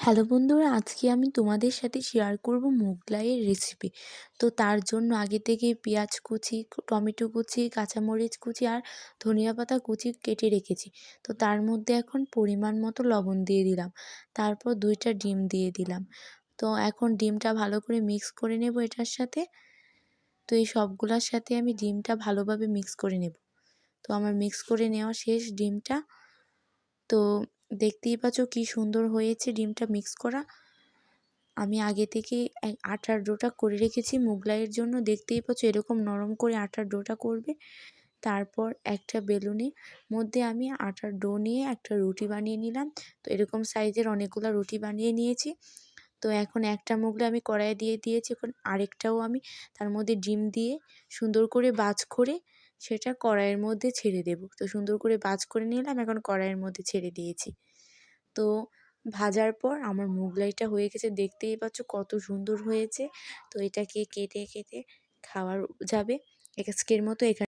Hello বন্ধুরা, আজকে আমি তোমাদের সাথে শেয়ার করব মোগলাইয়ের রেসিপি। তো তার জন্য আগে থেকে পেঁয়াজ কুচি, টমেটো কুচি, কাঁচামরিচ কুচি আর ধনিয়া পাতা কুচি কেটে রেখেছি। তো তার মধ্যে এখন পরিমাণ মতো লবণ দিয়ে দিলাম। তারপর 2টা ডিম দিয়ে দিলাম। তো এখন ডিমটা ভালো করে মিক্স করে নেব এটার সাথে। তো এই সবগুলোর সাথে আমি ডিমটা ভালোভাবে মিক্স করে নেব। তো আমার মিক্স করে নেওয়া শেষ ডিমটা। তো দেখতেই পাচ্ছ কি সুন্দর হয়েছে ডিমটা মিক্স করা। আমি আগে থেকে আটার ডোটা করে রেখেছি মোগলাইয়ের জন্য। দেখতেই পাচ্ছ এরকম নরম করে আটার ডোটা করবে। তারপর একটা বেলুনের মধ্যে আমি আটার ডো নিয়ে একটা রুটি বানিয়ে নিলাম। তো এরকম সাইজের অনেকগুলো রুটি বানিয়ে নিয়েছি। তো এখন একটা মোগলাই আমি কড়াইয়ে দিয়ে দিয়েছি। এখন আরেকটাও আমি তার মধ্যে ডিম দিয়ে সুন্দর করে ভাঁজ করে সেটা কড়াইয়ের মধ্যে ছেড়ে দেব। তো সুন্দর করে ভাঁজ করে নিলাম, এখন কড়াইয়ের মধ্যে ছেড়ে দিয়েছি। তো ভাজার পর আমার মোগলাইটা হয়ে গেছে, দেখতেই পাচ্ছ কত সুন্দর হয়েছে। তো এটাকে কেটে কেটে খাওয়া যাবে। আজকের মতো এখানে